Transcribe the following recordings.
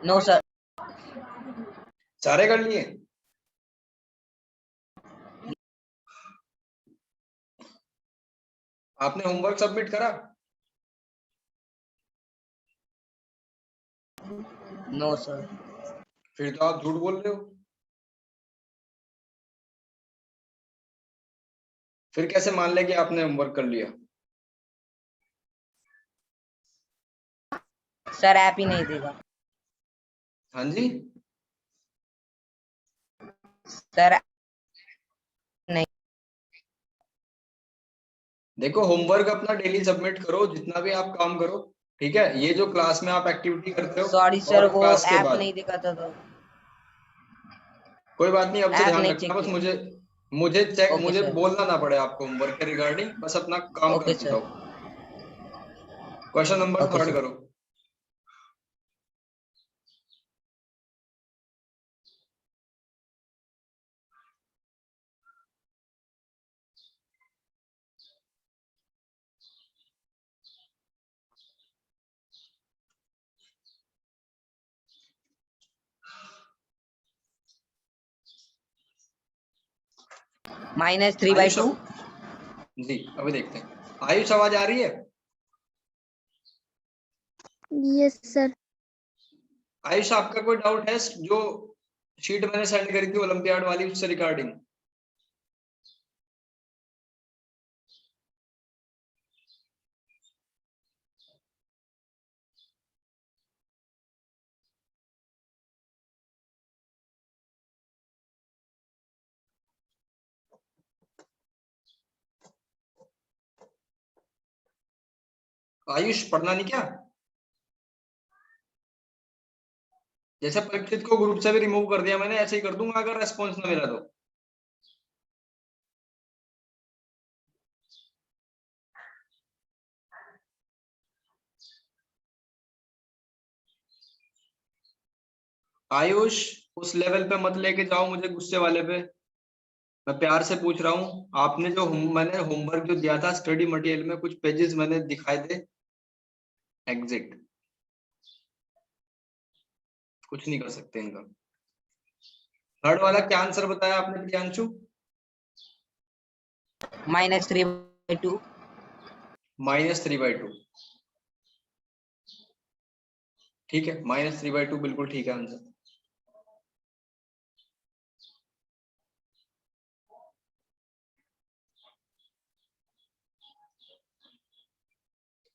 No sir. सारे कर लिए? आपने होमवर्क सबमिट करा? No sir. फिर तो आप झूठ बोल रहे हो। फिर कैसे मान ले कि आपने होमवर्क कर लिया? सर ऐप ही नहीं देगा। हाँ जी। सर नहीं। देखो, होमवर्क अपना डेली सबमिट करो, जितना भी आप काम करो। ठीक है, ये जो क्लास में आप एक्टिविटी करते हो सॉरी सर, और वो क्लास के ऐप बाद, नहीं दिखाता तो। कोई बात नहीं, अब से ऐप ध्यान नहीं रखना। चेक बस किया। मुझे मुझे चेक ओके मुझे सर। बोलना ना पड़े आपको होमवर्क के रिगार्डिंग, बस अपना काम ओके करते सर। जाओ। Question number okay 3 sir. करो। आयुष, -3/2। जी अभी देखते हैं। आयुष, आवाज आ रही है? Yes sir. आयुष, आपका कोई डाउट है जो शीट मैंने सेंड करी थी ओलंपियाड वाली, उससे रिगार्डिंग? आयुष, पढ़ना नहीं क्या? जैसे परीक्षित को ग्रुप से भी रिमूव कर दिया मैंने, ऐसे ही कर दूंगा अगर रेस्पॉन्स ना मिला तो। आयुष, उस लेवल पे मत लेके जाओ मुझे, गुस्से वाले पे। मैं प्यार से पूछ रहा हूँ, आपने जो मैंने होमवर्क जो दिया था स्टडी मटेरियल में, कुछ पेजेस मैंने दिखाए थे। एग्जिट। कुछ नहीं कर सकते इनका। थर्ड वाला क्या आंसर बताया आपने प्रियांशु? -3/2। -3/2। ठीक है, -3/2 बिल्कुल ठीक है आंसर।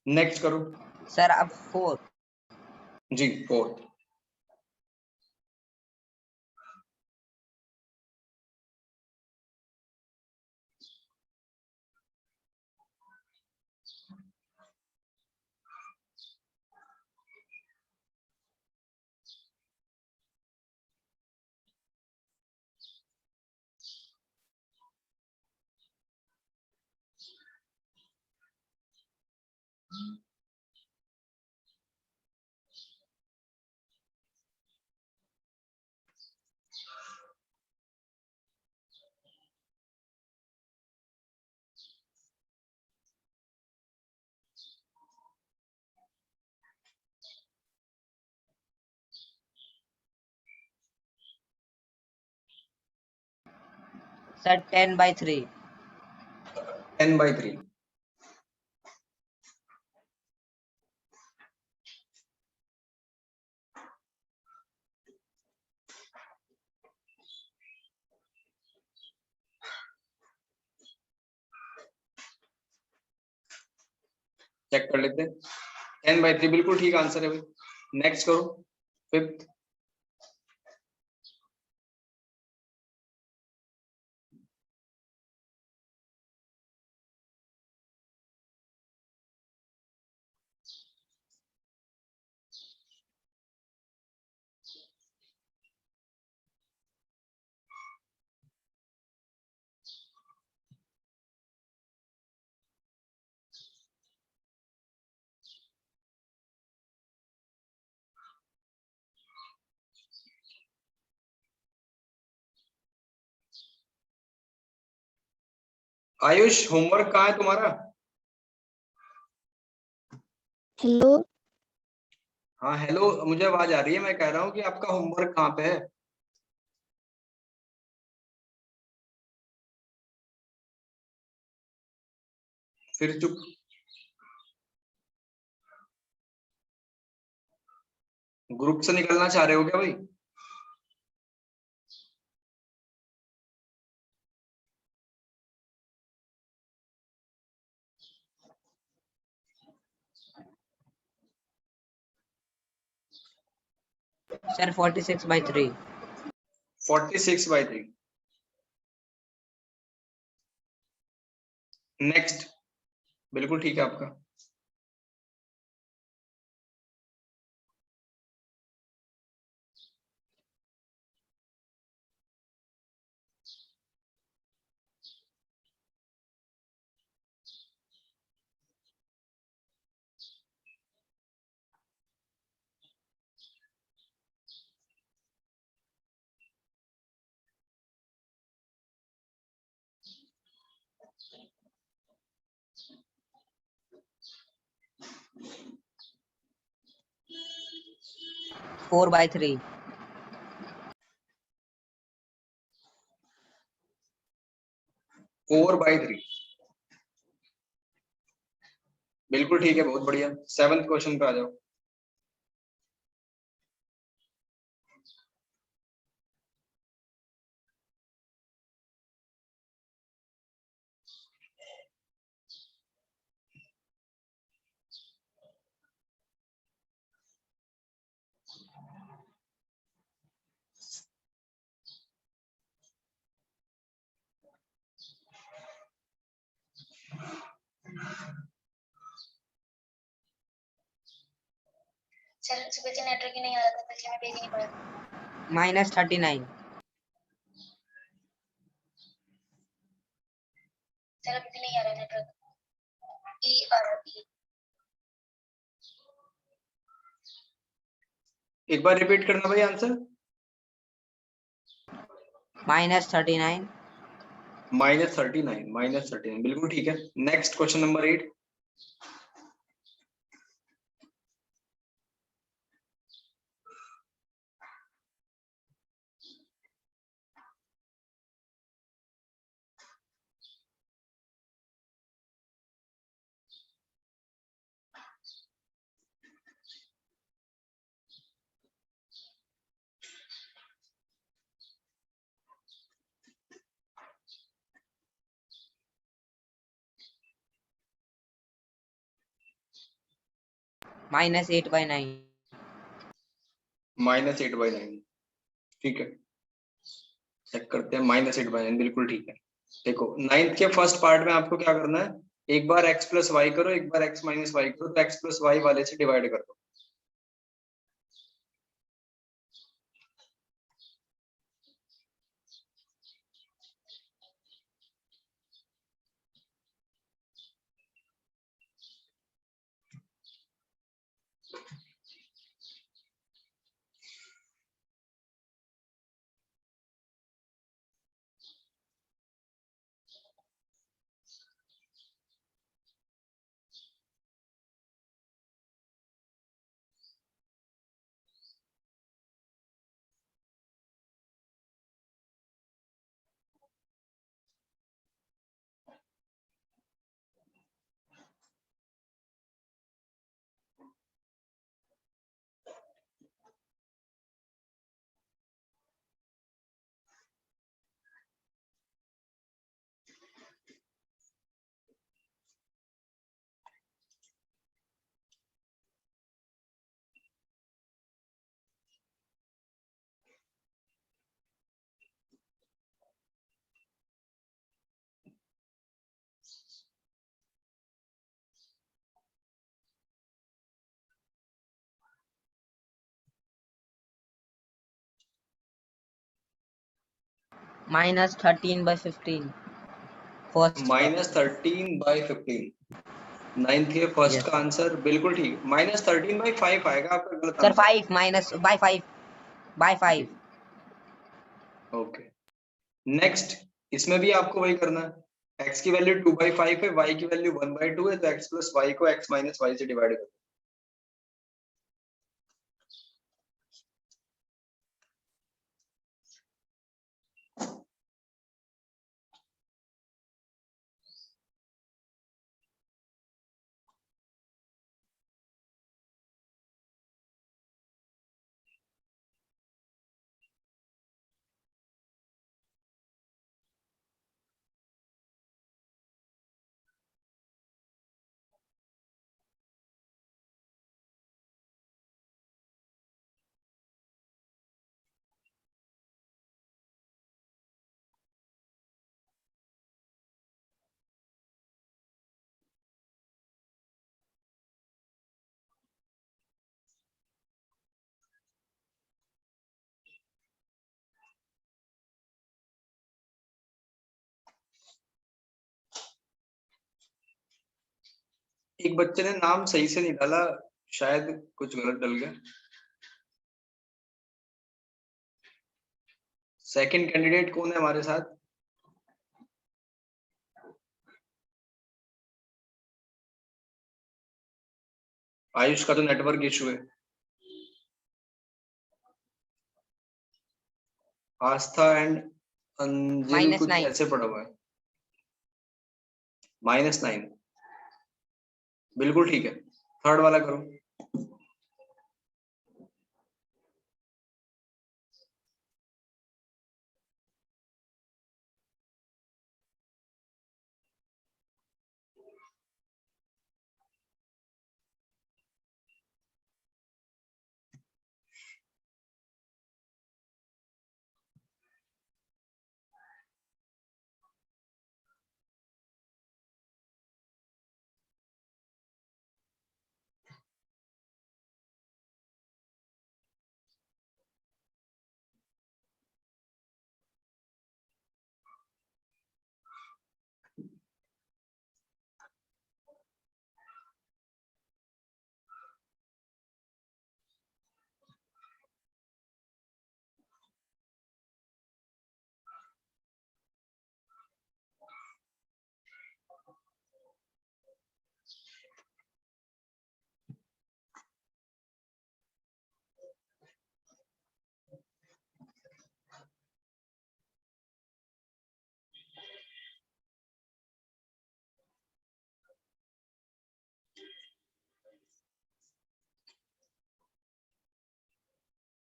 नेक्स्ट करो। सर अब 4। जी, 4th। सर 10/3। 10/3। चेक कर लेते हैं। 10/3 बिल्कुल ठीक आंसर है भाई। नेक्स्ट करो, 5th। आयुष, होमवर्क कहाँ है तुम्हारा? हेलो। हाँ हेलो, मुझे आवाज आ रही है। मैं कह रहा हूँ कि आपका होमवर्क कहाँ पे है? फिर चुप। ग्रुप से निकलना चाह रहे हो क्या भाई? सर 46/3। 46/3। नेक्स्ट। बिल्कुल ठीक है आपका। Four by three. 4/3। बिल्कुल ठीक है, बहुत बढ़िया। 7th क्वेश्चन पे आ जाओ। सर सुबह नेटवर्क ही नहीं आ रहा था, इसलिए मैं भेज ही नहीं पाया। -39। सर अभी भी नहीं आ रहा नेटवर्क। ई आ रहा ई। एक बार रिपीट करना भाई आंसर। -39। -39 बिल्कुल ठीक है। Next question number 8। -8/9। -8/9 ठीक है। चेक करते हैं। -8/9 बिल्कुल ठीक है। देखो 9th के फर्स्ट पार्ट में आपको क्या करना है, एक बार x + y करो, एक बार x - y करो, तो x + y वाले से डिवाइड कर दो। -13/15। फर्स्ट का। -13/15। 9th के फर्स्ट यस का आंसर बिल्कुल ठीक। -13/5 आएगा आपका गलत सर। आंसर। 5 ओके। नेक्स्ट। इसमें भी आपको वही करना है। x की वैल्यू 2/5 है, y की वैल्यू 1/2 है, तो x + y को x - y से डिवाइड करो। एक बच्चे ने नाम सही से नहीं डाला, शायद कुछ गलत डल गया। सेकंड कैंडिडेट कौन है हमारे साथ? आयुष का तो नेटवर्क इशू है। आस्था एंड अंजिल कुछ -9 ऐसे पड़ा हुआ है। -9 बिल्कुल ठीक है। थर्ड वाला करो।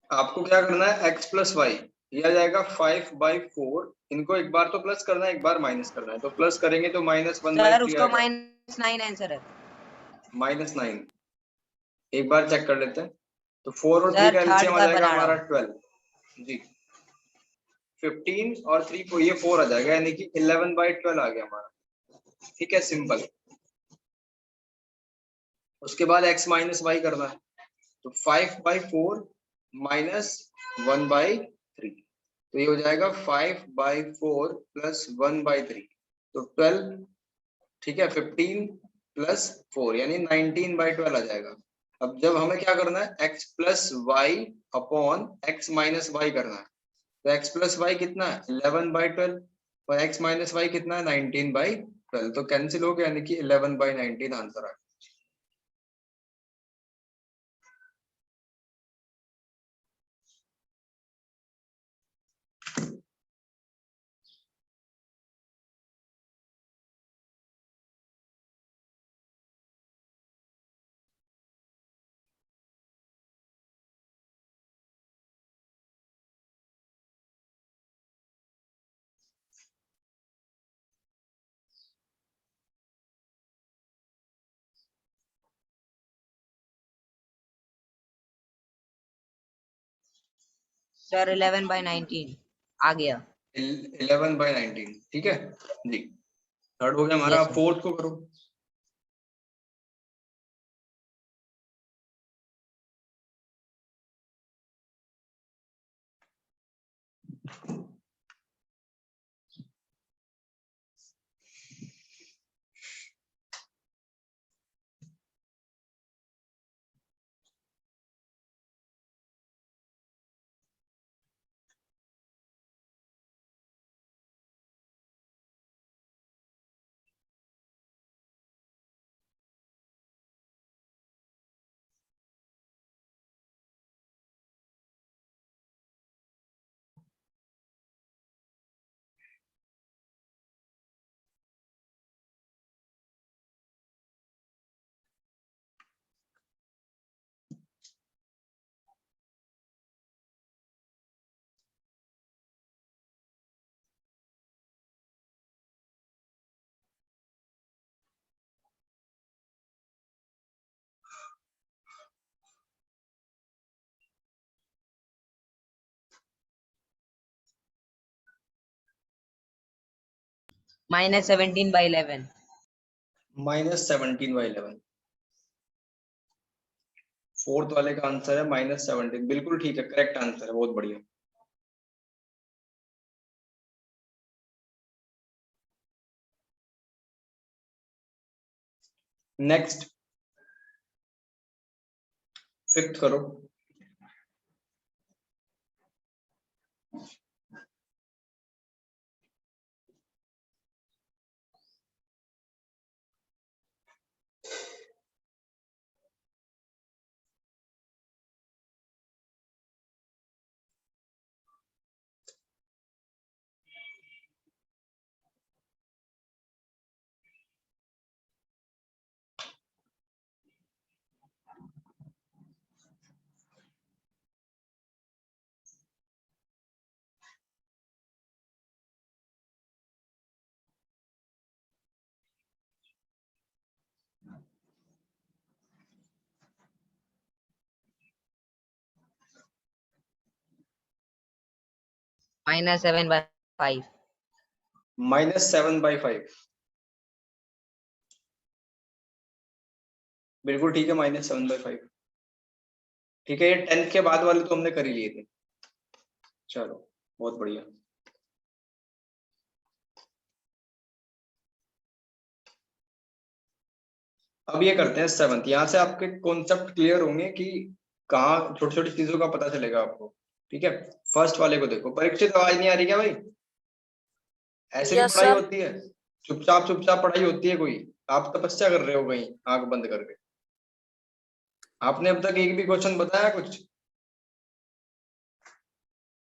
आपको क्या करना है, x प्लस वाई यह आ जाएगा 5/4। इनको एक बार तो प्लस करना है, एक बार माइनस करना है। तो प्लस करेंगे तो -1/3 सर उसका आएगा। -9 आंसर है। -9 एक बार चेक कर लेते हैं। तो 4 और 3 सर का थर्ड एलसीएम आ बार जाएगा बना रहा हमारा हूँ। 12 जी। 15 और 3 को ये 4 आ जाएगा, यानी कि 11/12 आ गया हमारा। ठीक है, सिंपल। उसके बाद x माइनस वाई करना है। तो 5/4 -1/3, तो ये हो जाएगा 5/4 प्लस 1/3, तो 12। ठीक है, 15 प्लस 4 यानी 19/12 आ जाएगा। अब जब हमें क्या करना है, x plus y upon x minus y करना है। तो x प्लस वाई कितना है, 11/12, और x माइनस वाई कितना है, 19/12। तो कैंसिल हो गया, यानी कि 11/19 आंसर आ गया। सर 11/19 आ गया। 11/19 ठीक है जी। थर्ड हो गया हमारा। यस अब सर। फोर्थ को करो। -17/11। -17/11 फोर्थ वाले का आंसर है -17। बिल्कुल ठीक है, करेक्ट आंसर है, बहुत बढ़िया। नेक्स्ट फिफ्थ करो। -7/5। -7/5 बिल्कुल ठीक है। -7/5 ठीक है। ये 10th के बाद वाले तो हमने कर ही लिए थे। चलो बहुत बढ़िया। अब ये करते हैं 7th। यहाँ से आपके कॉन्सेप्ट क्लियर होंगे कि कहाँ छोटी छोटी चीजों का पता चलेगा आपको। ठीक है। फर्स्ट वाले को देखो। परीक्षित आवाज नहीं आ रही क्या भाई? ऐसे भी यस पढ़ाई सर। होती है? चुपचाप चुपचाप पढ़ाई होती है कोई? आप तपस्या कर रहे हो कहीं आंख बंद करके? आपने अब तक एक भी क्वेश्चन बताया कुछ?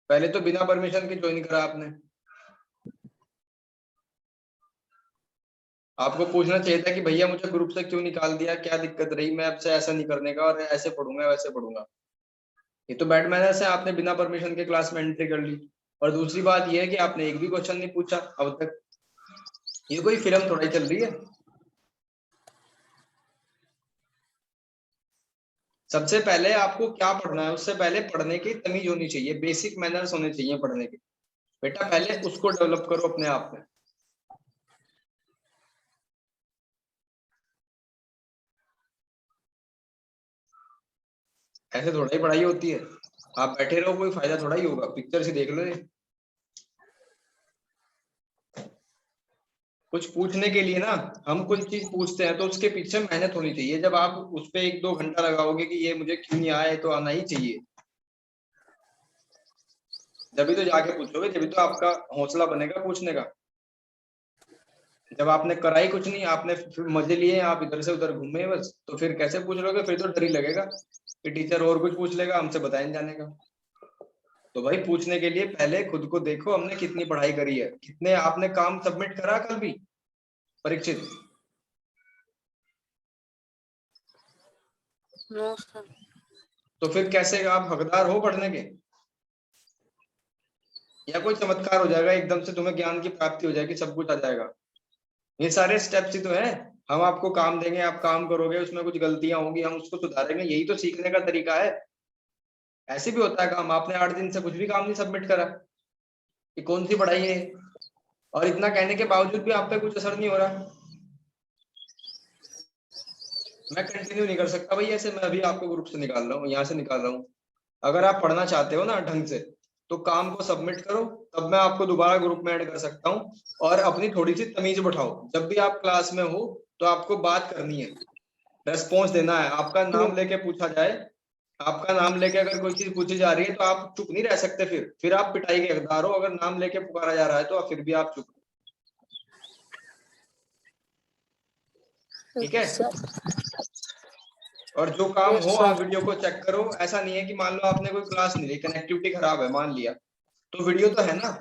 पहले तो बिना परमिशन के ज्वाइन करा आपने। आपको पूछना चाहिए था कि भैया मुझे ग्रुप से क्यों निकाल दिया, क्या दिक्कत रही, मैं अब से ऐसा नहीं करने का और ऐसे पढ़ूंगा वैसे पढ़ूंगा। ये तो बैड मैनर्स है। आपने बिना परमिशन के क्लास में एंट्री कर ली। और दूसरी बात ये है कि आपने एक भी क्वेश्चन नहीं पूछा अब तक। ये कोई फिल्म थोड़ा ही चल रही है। सबसे पहले आपको क्या पढ़ना है, उससे पहले पढ़ने की तमीज होनी चाहिए, बेसिक मैनर्स होने चाहिए पढ़ने के। बेटा पहले उसको डेवलप करो अपने आप में। ऐसे थोड़ा ही पढ़ाई होती है। आप बैठे रहो कोई फायदा थोड़ा ही होगा। पिक्चर से देख लो ये। कुछ पूछने के लिए ना, हम कोई चीज पूछते हैं तो उसके पीछे मेहनत होनी चाहिए। जब आप उस पे 1-2 घंटा लगाओगे कि ये मुझे क्यों नहीं आया, तो आना ही चाहिए। जब तो जाके पूछोगे, जब तो आपका हौसला बनेगा पूछने का। जब आपने कराई कुछ नहीं, आपने फिर मजे लिए, आप इधर से उधर घूमे बस, तो फिर कैसे पूछ लोगे? फिर तो डर ही लगेगा कि टीचर और कुछ पूछ लेगा, हमसे बताया नहीं जाने का। तो भाई पूछने के लिए पहले खुद को देखो, हमने कितनी पढ़ाई करी है, कितने आपने काम सबमिट करा कल भी परीक्षित? No sir. तो फिर कैसे आप हकदार हो पढ़ने के? या कोई चमत्कार हो जाएगा एकदम से, तुम्हें ज्ञान की प्राप्ति हो जाएगी, सब कुछ आ जाएगा? ये सारे स्टेप्स ही तो है। हम आपको काम देंगे, आप काम करोगे, उसमें कुछ गलतियां होंगी, हम उसको सुधारेंगे। यही तो सीखने का तरीका है। ऐसे भी होता है काम। आपने 8 दिन से कुछ भी काम नहीं सबमिट करा, ये कौन सी पढ़ाई है? और इतना कहने के बावजूद भी आप पे कुछ असर नहीं हो रहा। मैं कंटिन्यू नहीं कर सकता भाई ऐसे। मैं अभी आपको ग्रुप से निकाल रहा हूँ, यहाँ से निकाल रहा हूँ। अगर आप पढ़ना चाहते हो ना ढंग से, तो काम को सबमिट करो, तब मैं आपको दोबारा ग्रुप में ऐड कर सकता हूँ। और अपनी थोड़ी सी तमीज बैठाओ। जब भी आप क्लास में हो तो आपको बात करनी है, रेस्पॉन्स देना है। आपका नाम लेके पूछा जाए, आपका नाम लेके अगर कोई चीज पूछी जा रही है तो आप चुप नहीं रह सकते। फिर आप पिटाई के हकदार हो। अगर नाम लेके पुकारा जा रहा है तो फिर भी आप चुप। ठीक है। सर। और जो काम यस हो आप सर। वीडियो को चेक करो। ऐसा नहीं है कि मान लो आपने कोई क्लास नहीं ली, कनेक्टिविटी खराब है मान लिया, तो वीडियो तो है ना,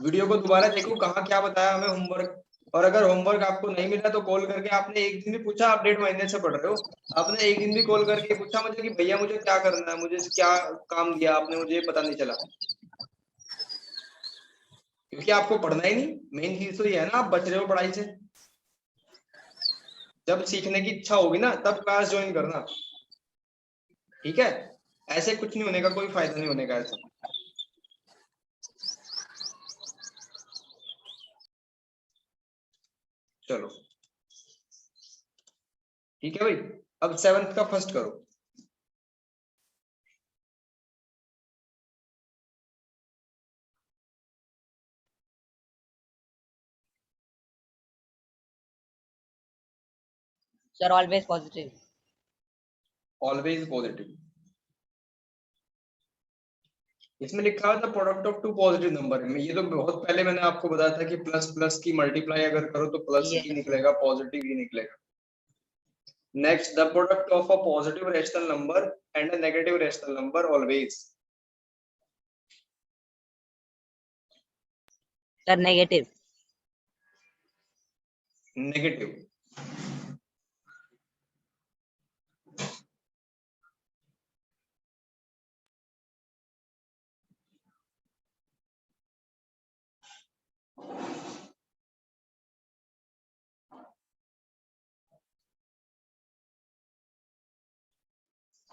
वीडियो को दोबारा देखो, कहाँ क्या बताया हमें होमवर्क। और अगर होमवर्क आपको नहीं मिला तो कॉल करके, आपने एक दिन भी पूछा, आप 1.5 महीने से पढ़ रहे हो, आपने एक दिन भी कॉल करके पूछा मुझे कि भैया मुझे क्या करना है, मुझे क्या काम दिया आपने, मुझे ये पता नहीं चला? क्योंकि आपको पढ़ना ही नहीं। मेन चीज तो ये है ना, आप बच रहे हो पढ़ाई से। जब सीखने की इच्छा होगी ना, तब क्लास ज्वाइन करना। ठीक है। ऐसे कुछ नहीं होने का, कोई फायदा नहीं होने का ऐसा। चलो ठीक है भाई। अब 7th का फर्स्ट करो। Sir, always positive. Always positive. इसमें लिखा हुआ था product of two positive number. ये तो बहुत पहले मैंने आपको बताया था कि प्लस प्लस की मल्टीप्लाई अगर करो तो प्लस Yes, ही sir. निकलेगा, पॉजिटिव ही निकलेगा। Next, the product of a positive rational number and a negative rational number always. Sir, negative. Negative.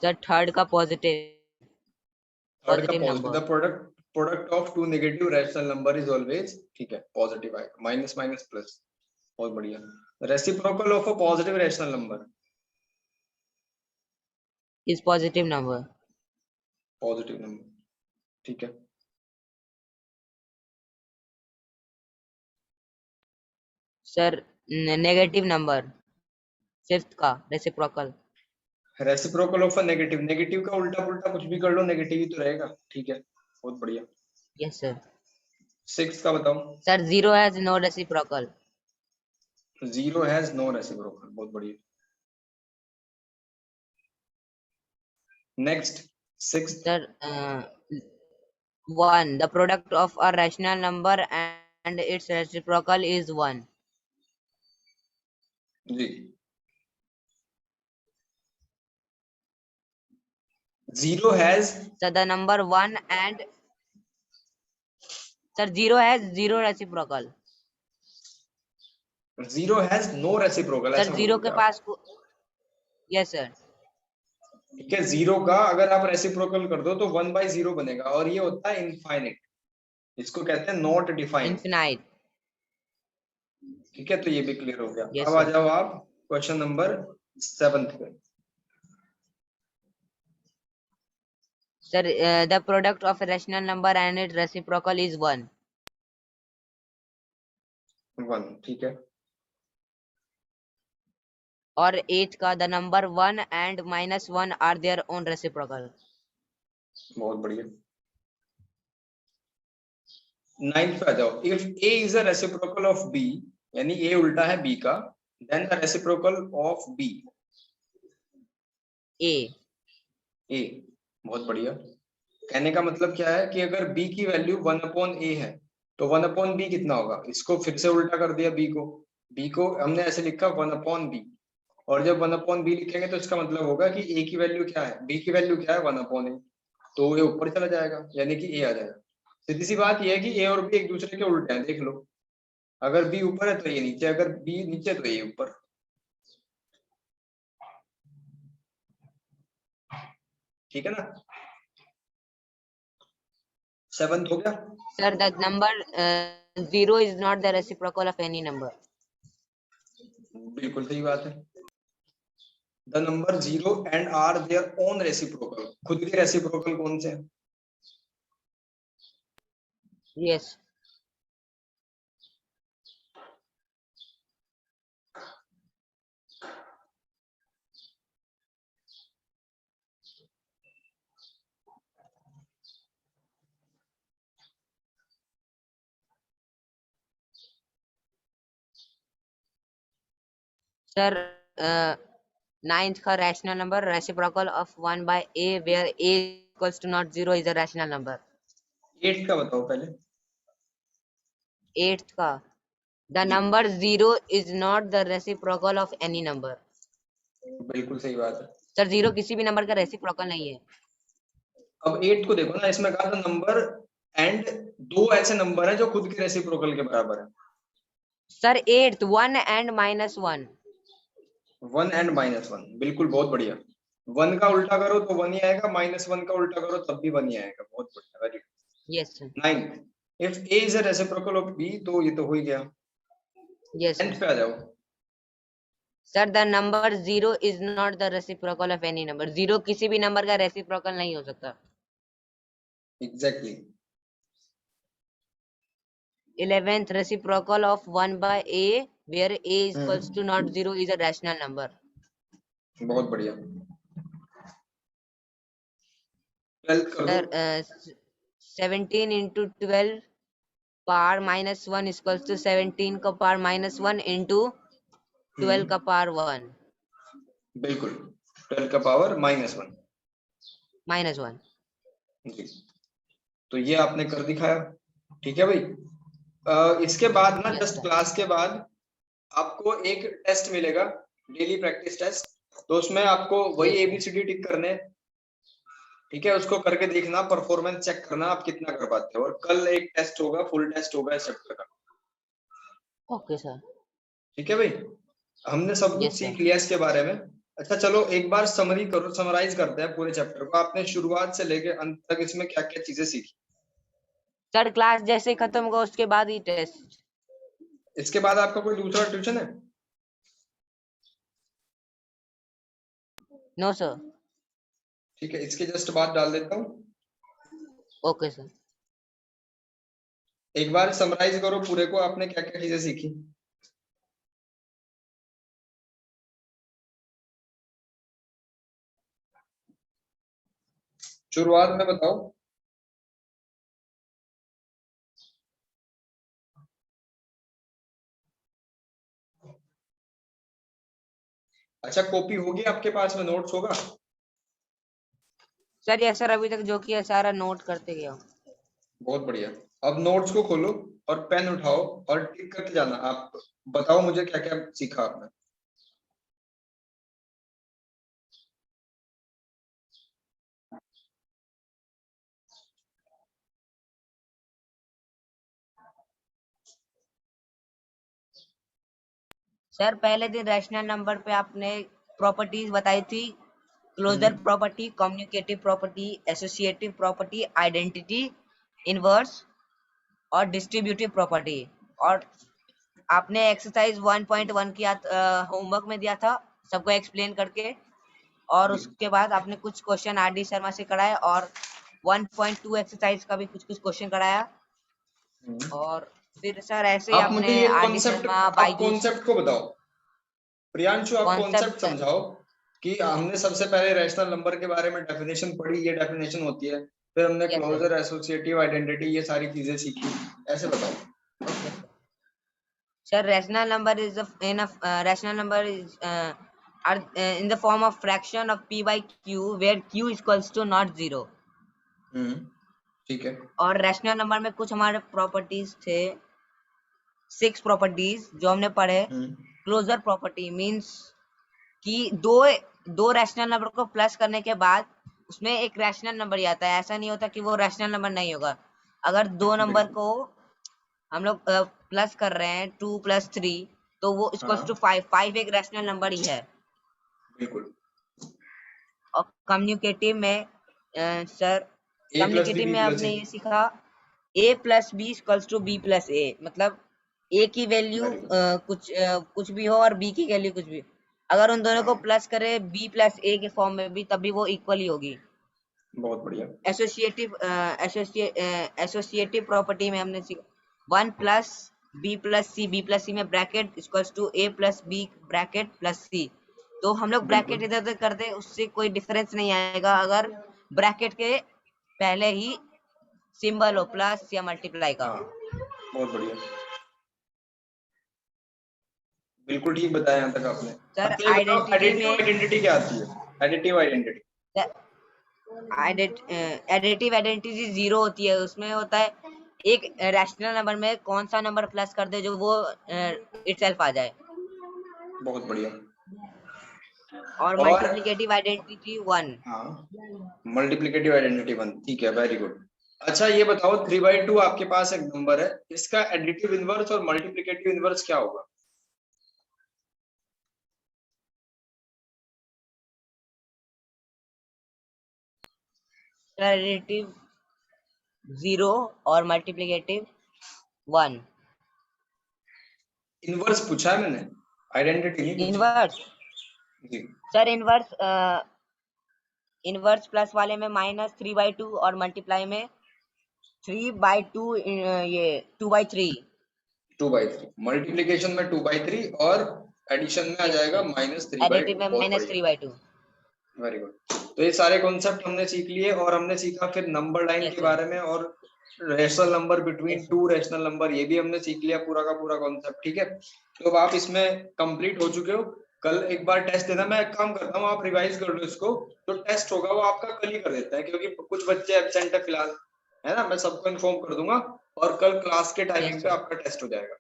Sir, third का positive. थर्ड का Positive positive. number. The product of two negative rational number is always, ठीक है, positive आएगा। Minus minus plus, बहुत बढ़िया। Reciprocal of a positive rational number, Is positive number. Positive number, ठीक है। Sir, negative number. Fifth का reciprocal. Reciprocal of a negative, negative का उल्टा पुल्टा कुछ भी कर लो नेगेटिव ही तो रहेगा, ठीक है, बहुत बढ़िया। Yes, sir. सिक्स का बताओ। Sir, zero has no reciprocal. Zero has no reciprocal, बहुत बढ़िया। Next, six. Sir, one. The product of a rational number and its reciprocal is one. जी, zero has, So the number one and sir zero has zero reciprocal. Zero has no reciprocal, Sir ऐसा zero बोलोगे के आप? पास yes sir. ठीक है, zero का अगर आप रेसिप्रोकल कर दो तो 1/0 बनेगा और ये होता है इनफाइनाइट, इसको कहते हैं नॉट डिफाइंड। Infinite. ठीक है, तो ये भी क्लियर हो गया। Yes अब आ sir. जाओ आप क्वेश्चन नंबर 7 पे। Sir, the product of a rational number and its reciprocal is one. 1, ठीक है। और eighth का the number one and minus one are their own reciprocal. बहुत बढ़िया। 9th पे आ जाओ। If a is a reciprocal of b, यानी a उल्टा है b का, then the reciprocal of b, A. a, बहुत बढ़िया। कहने का मतलब क्या है कि अगर b की वैल्यू 1/a है तो 1/b कितना होगा? इसको फिर से उल्टा कर दिया, b को हमने ऐसे लिखा 1/b, और जब 1/b लिखेंगे तो इसका मतलब होगा कि a की वैल्यू क्या है, b की वैल्यू क्या है 1/a, तो ये ऊपर चला जाएगा, यानी कि a आ जाएगा। सीधी सी बात ये है कि a और b एक दूसरे के उल्टे हैं, देख लो। अगर b ऊपर है तो ये नीचे, अगर b नीचे तो ये ऊपर, ठीक है ना। 7th हो गया। Sir, the number zero is not the reciprocal of any number. बिल्कुल सही बात है। The number 0 and are their own reciprocal, खुद के रेसिप्रोकल कौन से हैं? Yes. Sir, ninth का rational number reciprocal of 1 by a where a equals to not zero is a rational number. 8th का बताओ पहले। Eighth का the number zero is not the reciprocal of any number. बिल्कुल सही बात है। Sir, zero किसी भी नंबर का रेसिप्रोकल नहीं है। अब 8th को देखो ना, इसमें कहा था नंबर एंड दो ऐसे नंबर हैं जो खुद के रेसिप्रोकल के बराबर है। Sir, eighth one and minus one. 1 and -1, बिल्कुल, बहुत बढ़िया। 1 का उल्टा करो तो 1 ही आएगा, -1 का उल्टा करो तब भी 1 ही आएगा, बहुत बढ़िया, very good. Yes sir. 9th, if a is a reciprocal of b, तो ये तो हो ही गया। Yes sir. 10th पे आ जाओ। Sir, the number zero is not the reciprocal of any number. Zero किसी भी नंबर का रेसिप्रोकल नहीं हो सकता। Exactly. 11th reciprocal of 1 by a where a is equals to not zero is a rational number. बहुत बढ़िया। 12 कर sir दो। 17 into 12 पावर -1 इक्वल्स टू 17 का पावर -1 into 12 का पावर 1 बिल्कुल, 12 का पावर -1। -1। जी, तो ये आपने कर दिखाया। ठीक है भाई। इसके बाद ना यस जस्ट सर। क्लास के बाद आपको एक टेस्ट मिलेगा, डेली प्रैक्टिस टेस्ट। तो उसमें आपको वही Yes, sir. ABCD टिक करने हैं। ठीक है, उसको करके देखना, परफॉर्मेंस चेक करना आप कितना कर पाते हो। और कल एक टेस्ट होगा, फुल टेस्ट होगा इस चैप्टर का। Okay sir. ठीक है भाई, हमने सब कुछ यस सीख सर। लिया इसके बारे में। अच्छा चलो एक बार समरी करो, समराइज करते हैं पूरे चैप्टर को। आपने शुरुआत से लेके अंत तक इसमें क्या क्या चीजें सीखी। सर क्लास जैसे ही खत्म होगा उसके बाद ही टेस्ट। इसके बाद आपका कोई दूसरा ट्यूशन है। No sir. ठीक है, इसके जस्ट बाद डाल देता हूँ। Okay sir. एक बार समराइज करो पूरे को, आपने क्या क्या चीजें सीखी। शुरुआत में बताओ। अच्छा, कॉपी होगी आपके पास में, नोट्स होगा। सर यस सर, अभी तक जो किया सारा नोट करते गया हूँ। बहुत बढ़िया। अब नोट्स को खोलो और पेन उठाओ और टिक करके जाना। आप बताओ मुझे क्या क्या सीखा आपने। सर पहले दिन रैशनल नंबर पे आपने प्रॉपर्टीज बताई थी। Closure property, communicative property, associative property, identity, inverse और डिस्ट्रीब्यूटिव प्रॉपर्टी। और आपने एक्सरसाइज 1.1 किया, होमवर्क में दिया था सबको एक्सप्लेन करके। और उसके बाद आपने कुछ क्वेश्चन आर डी शर्मा से कराए और 1.2 एक्सरसाइज का भी कुछ कुछ क्वेश्चन कराया। और फिर सर ऐसे ही आप मुझे आपने ये आर डी कॉन्सेप्ट, शर्मा, आप बायजूस कॉन्सेप्ट को बताओ। प्रियांशु, आप कॉन्सेप्ट कॉन्सेप्ट। समझाओ कि हमने सबसे पहले रैशनल नंबर के बारे में डेफिनेशन पढ़ी, ये डेफिनेशन होती है। फिर हमने yes sir. Closure, associative, identity, ये सारी चीजें सीखी। ऐसे बताओ। Okay sir. Sir rational number is rational number is are in the form of fraction of p by q where q is equals to not 0। ठीक है। और रैशनल नंबर में कुछ हमारे प्रॉपर्टीज थे, 6 प्रॉपर्टीज जो हमने पढ़े। क्लोजर प्रॉपर्टी मींस कि दो रैशनल नंबर को प्लस करने के बाद उसमें एक रैशनल नंबर ही आता है। ऐसा नहीं होता कि वो रैशनल नंबर नहीं होगा। अगर दो नंबर को हम लोग प्लस कर रहे हैं 2 + 3 तो वो इक्वल्स टू 5। 5 एक रैशनल नंबर ही है। बिल्कुल। और कम्युनिकेटिव में sir a plus b, communicative b में प्लस आपने ए। ये सीखा a + b = b + a। मतलब a की वैल्यू कुछ भी हो और b की वैल्यू कुछ भी, अगर उन दोनों को प्लस करे b + a के फॉर्म में भी तब भी वो इक्वल ही होगी। बहुत बढ़िया। एसोसिएटिव प्रॉपर्टी में हमने सीखा 1 + b + c, b + c में bracket equals to a + b bracket + c। तो हम लोग ब्रैकेट इधर उधर कर दे उससे कोई डिफरेंस नहीं आएगा अगर ब्रैकेट के पहले ही सिंबल हो प्लस या मल्टीप्लाई का। बहुत बढ़िया, बिल्कुल ठीक बताया यहाँ तक आपने। सर अच्छा ये बताओ, आइडेंटिटी एडिटिव में आइडेंटिटी क्या आती है। Additive identity. एडिटिव आइडेंटिटी 0 होती है। उसमें होता है एक रैशनल नंबर में कौन सा नंबर प्लस कर दे जो वो इटसेल्फ आ जाए। बहुत बढ़िया। और मल्टीप्लिकेटिव आइडेंटिटी 1। मल्टीप्लिकेटिव आइडेंटिटी 1, ठीक है, वेरी गुड। अच्छा ये बताओ 3/2 आपके पास एक नंबर है, इसका एडिटिव इनवर्स और मल्टीप्लिकेटिव इनवर्स क्या होगा। एडिटिव 0 और मल्टीप्लिकेटिव 1। इनवर्स पूछा है मैंने, आइडेंटिटी नहीं पूछी। इनवर्स जी। सर इनवर्स प्लस वाले में -3/2 और मल्टीप्लाई में 3/2, ये 2/3। 2/3 मल्टीप्लिकेशन में 2/3 और एडिशन में आ जाएगा -3/2। एडिटिव में -3/2। Very good. तो ये सारे कॉन्सेप्ट हमने सीख लिए और हमने सीखा फिर नंबर लाइन Yes, के sir. बारे में और rational number between Yes, sir. Two rational number, ये भी हमने सीख लिया पूरा का पूरा कॉन्सेप्ट। ठीक है, तो अब आप इसमें कंप्लीट हो चुके हो। कल एक बार टेस्ट देना, मैं एक काम करता हूँ, आप रिवाइज कर लो इसको, जो टेस्ट होगा वो आपका कल ही कर देता है क्योंकि कुछ बच्चे एब्सेंट है फिलहाल, है ना। मैं सबको इन्फॉर्म कर दूंगा और कल क्लास के टाइमिंग Yes, पे sir. आपका टेस्ट हो जाएगा।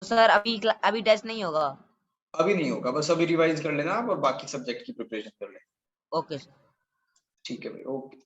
सर अभी टेस्ट नहीं होगा? अभी नहीं होगा, बस अभी रिवाइज कर लेना आप और बाकी सब्जेक्ट की प्रिपरेशन कर लेना। Okay sir. ठीक है भाई, ओके।